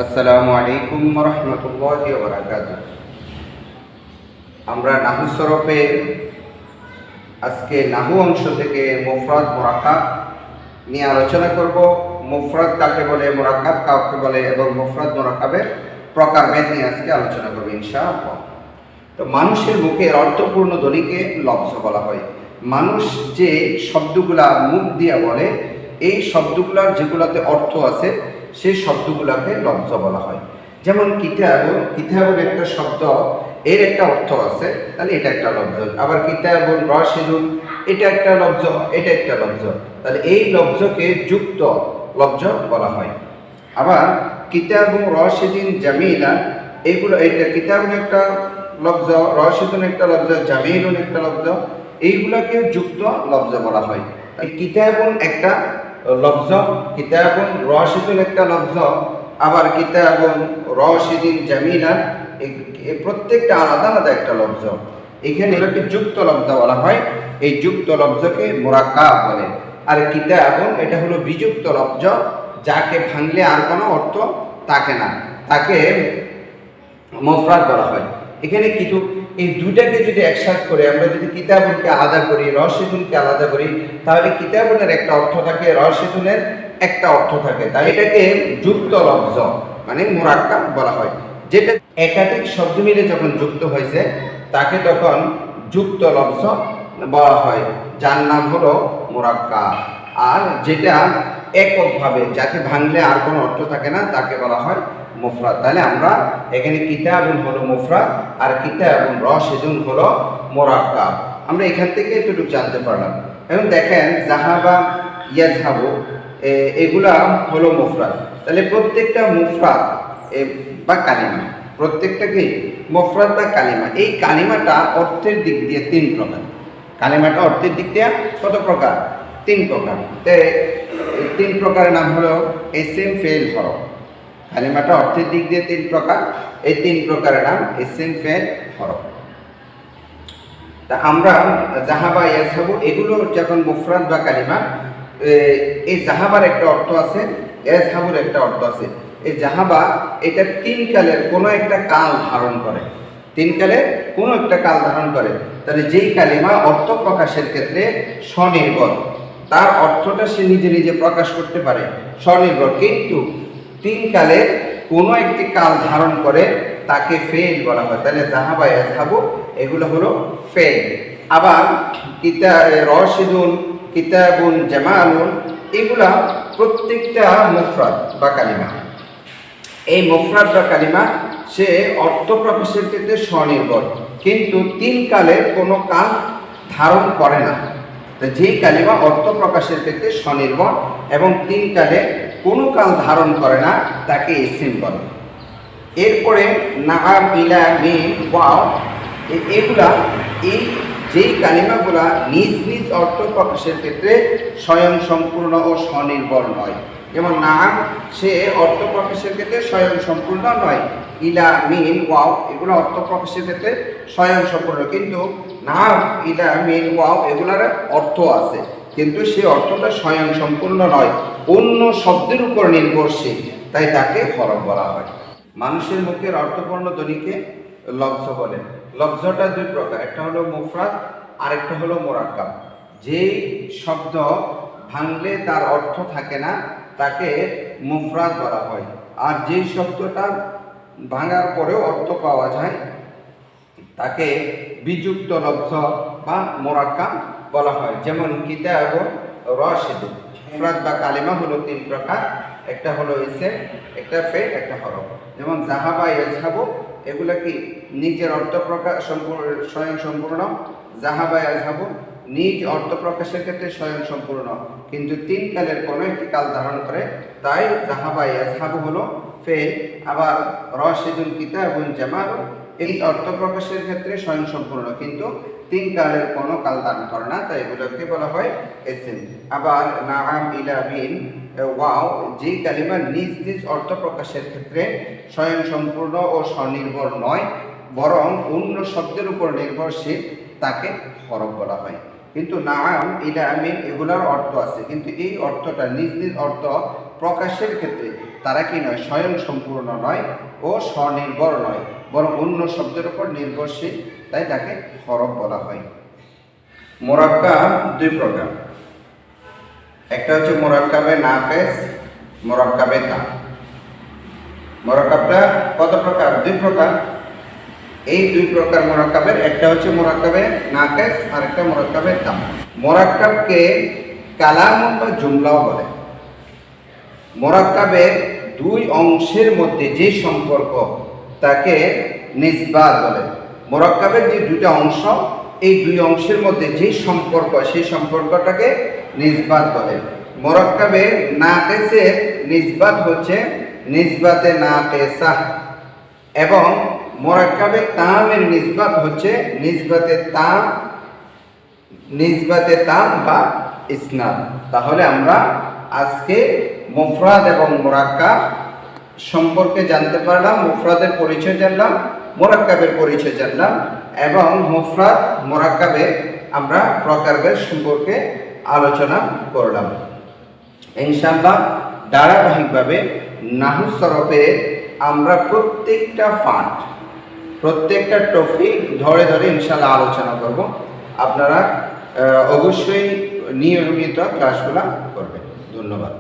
আসসালামু আলাইকুম ওয়া রাহমাতুল্লাহি ওয়া বারাকাতুহু। আমরা নাহু সরফের আজকে নাহু অংশ থেকে মুফরাদ মুরাক্কাব নিয়ে আলোচনা করব। মুফরাদ কাকে বলে, মুরাক্কাব কাকে বলে এবং মুফরাদ মুরাক্কাবের প্রকারভেদ নিয়ে আজকে আলোচনা করব ইনশাআল্লাহ। তো মানুষের মুখের অর্থপূর্ণ ধ্বনিকে লফজ বলা হয়। মানুষ যে শব্দগুলা মুখ দিয়ে বলে, এই শব্দগুলার যেগুলোতে অর্থ আছে সেই শব্দগুলোকে লফজ বলা হয়। যেমন কিতাবুন একটা শব্দ, এর একটা অর্থ আছে, তাহলে এটা একটা লফজ। আবার কিতাবুন রাশিদুন, এটা একটা লফজ, এটা একটা লফজ, তাহলে এই লফজকে যুক্ত লফজ বলা হয়। আবার কিতাবুন রাশিদিন জামিলা, এইগুলো এটা কিতাবুন একটা লফজ, রাশিদুন একটা লফজ, জামিলুন একটা লফজ, এইগুলোকে যুক্ত লফজ বলা হয়। কিতাবুন একটা লফজ, কিতাবুন রাশিদুন একটা লফজ, আবার কিতাবুন রাশিদিন জামিলা, এই প্রত্যেকটা আলাদা আলাদা একটা লফজ। এখানে এটাকে যুক্ত লফজ বলা হয়। এই যুক্ত লফজকে মুরাক্কাব বলে। আর কিতাবুন এটা হলো বিযুক্ত লফজ, যাকে ভাঙলে আর কোনো অর্থ থাকে না, তাকে মুফরাদ বলা হয়। এখানে কিন্তু এই দুটাকে যদি একসাথে করে আমরা যদি কিতাবুনকে আলাদা করি, রাশিদুনকে আলাদা করি, তাহলে কিতাবুনের একটা অর্থ থাকে, রাশিদুনের একটা অর্থ থাকে, তাই এটাকে যুক্ত লফজ মানে মুরাক্কাব বলা হয়। যেটা একাধিক শব্দ মিলে যখন যুক্ত হয়েছে তাকে তখন যুক্ত লফজ বলা হয়, যার নাম হলো মুরাক্কাব। আর যেটা এককভাবে, যাকে ভাঙলে আর কোনো অর্থ থাকে না, তাকে বলা হয় মুফরাদ। তাহলে আমরা এখানে কিতাবুন হলো মুফরাদ আর কিতাবুন রাশিদুন হলো মুরাক্কাব। আমরা এখান থেকে একটু জানতে পারলাম। এখন দেখেন যাহাবা, ইয়াযহাবু, এগুলা হলো মুফরাদ। তাহলে প্রত্যেকটা মুফরাদ বা কালিমা, প্রত্যেকটা কি মুফরাদ বা কালিমা, এই কালিমাটা অর্থের দিক দিয়ে তিন প্রকার। কালিমাটা অর্থের দিক দিয়ে কত প্রকার? তিন প্রকার। তিন প্রকারের নাম হলো ইসম, ফেল, হরফ। কালিমাটা অর্থের দিক দিয়ে তিন প্রকার, এই তিন প্রকারের নাম ইসম, ফেল, হরফ। তা আমরা যাহাবা, ইয়াযহাবু এগুলো যখন মুফরাদ বা কালিমা, এই যাহাবার একটা অর্থ আছে, ইয়াযহাবুর একটা অর্থ আছে। এই যাহাবা এটা তিন কালের কোনো একটা কাল ধারণ করে, তিন কালের কোনো একটা কাল ধারণ করে। তাহলে যেই কালিমা অর্থ প্রকাশের ক্ষেত্রে স্বনির্ভর, তার অর্থটা সে নিজে নিজে প্রকাশ করতে পারে, স্বনির্ভর, কিন্তু তিন কালের কোনো একটি কাল ধারণ করে, তাকে ফেল বলা হয়। তাহলে যাহাবা, ইয়াযহাবু এগুলো হলো ফেল। আবার রাশিদুন, কিতাবুন, জামালুন এগুলা প্রত্যেকটা মুফরাদ বা কালিমা। এই মুফরাদ বা কালিমা সে অর্থ প্রকাশের ক্ষেত্রে স্বনির্ভর, কিন্তু তিন কালের কোনো কাল ধারণ করে না। তো যেই কালিমা অর্থ প্রকাশের ক্ষেত্রে স্বনির্ভর এবং তিন কালে কোনো কাল ধারণ করে না, তাকে ইসম বলে। এরপরে নাম, ইলা, মিম, ওয়াও এগুলা, এই যেই কালিমাগুলা নিজ নিজ অর্থ প্রকাশের ক্ষেত্রে স্বয়ং সম্পূর্ণ ও স্বনির্ভর নয়। যেমন নাম, সে অর্থ প্রকাশের ক্ষেত্রে স্বয়ং সম্পূর্ণ নয়। ইলা, মিম, ওয়াও এগুলো অর্থ প্রকাশের ক্ষেত্রে স্বয়ং সম্পূর্ণ, কিন্তু নাম, ইলা, মিম, ওয়াও এগুলোর অর্থ আছে, কিন্তু সে অর্থটা স্বয়ং সম্পূর্ণ নয়, অন্য শব্দের উপর নির্ভরশীল, তাই তাকে হরফ বলা হয়। মানুষের মুখের অর্থপূর্ণ ধ্বনিকে লফজ বলে। লফজটা দুই প্রকার, একটা হলো মুফরাদ আর একটা হলো মুরাক্কাব। যেই শব্দ ভাঙলে তার অর্থ থাকে না, তাকে মুফরাদ বলা হয়। আর যেই শব্দটা ভাঙার পরেও অর্থ পাওয়া যায়, তাকে বিযুক্ত লফজ বা মুরাক্কাব বলা হয়। যেমন কিতাবুন রাশিদুন। মুফরাদ বা কালিমা হলো তিন প্রকার, একটা হলো ইসম, একটা ফেল, একটা হরফ। যেমন যাহাবা, ইয়াযহাবু এগুলা কি নিজের অর্থ প্রকাশ স্বয়ং সম্পূর্ণ। যাহাবা, ইয়াযহাবু নিজ অর্থ প্রকাশের ক্ষেত্রে স্বয়ং সম্পূর্ণ, কিন্তু তিন কালের কোনো একটি কাল ধারণ করে, তাই যাহাবা, ইয়াযহাবু হলো ফেল। আবার রাশিদুন, কিতাবুন, জামালুন এই অর্থ প্রকাশের ক্ষেত্রে স্বয়ং সম্পূর্ণ, কিন্তু তিন কালের কোনো কাল ধারণ করে না, তাই এগুলোকে বলা হয় ইসম। আবার নাম, ইলা, মিম, ওয়াও যেই কালিমা নিজ নিজ অর্থ প্রকাশের ক্ষেত্রে স্বয়ং সম্পূর্ণ ও স্বনির্ভর নয়, বরং অন্য শব্দের উপর নির্ভরশীল, তাকে হরফ বলা হয়। কিন্তু নাম, ইলা, মিম এগুলোর অর্থ আছে, কিন্তু এই অর্থটা নিজ নিজ অর্থ প্রকাশের ক্ষেত্রে তারা কি নয়, স্বয়ং সম্পূর্ণ নয় ও স্বনির্ভর নয়, বরং অন্য শব্দের উপর নির্ভরশীল, তাই তাকে হরফ বলা হয়। মুরাক্কাব দুই প্রকার, একটা হচ্ছে মুরাক্কাবে নাকিস, মুরাক্কাবে তাম। মুরাক্কাবটা কত প্রকার? দুই প্রকার। এই দুই প্রকার মুরাক্কাবের একটা হচ্ছে মুরাক্কাবে নাকিস আর একটা মুরাক্কাবে তাম। মুরাক্কাবকে কালামুন বা জুমলাও বলে। মুরাক্কাবের দুই অংশের মধ্যে যে সম্পর্ক তাকে নিসবাত বলে। মুরাক্কাবের যে দুটো অংশ, এই দুই অংশের মধ্যে যে সম্পর্ক, সেই সম্পর্কটাকে নিসবাত বলে। মুরাক্কাবে নাকিসের নিসবাত হচ্ছে নিসবাতে নাকিসাহ এবং মুরাক্কাবে তামের নিসবাত হচ্ছে নিসবাতে তাম বা ইসনাদ। তাহলে আমরা আজকে মুফরাদ এবং মুরাক্কাব সম্পর্কে জানতে পারলাম। মুফরাদের পরিচয় জানলাম, মুরাক্কাবের পরিচয় জানলাম এবং মুফরাদ মুরাক্কাবে আমরা প্রকারভেদ সম্পর্কে আলোচনা করলাম। ইনশাআল্লাহ ধারাবাহিকভাবে নাহু সরফে আমরা প্রত্যেকটা পাঠ, প্রত্যেকটা টপিক ধরে ধরে ইনশাআল্লাহ আলোচনা করব। আপনারা অবশ্যই নিয়মিত ক্লাসগুলো করবেন। ধন্যবাদ।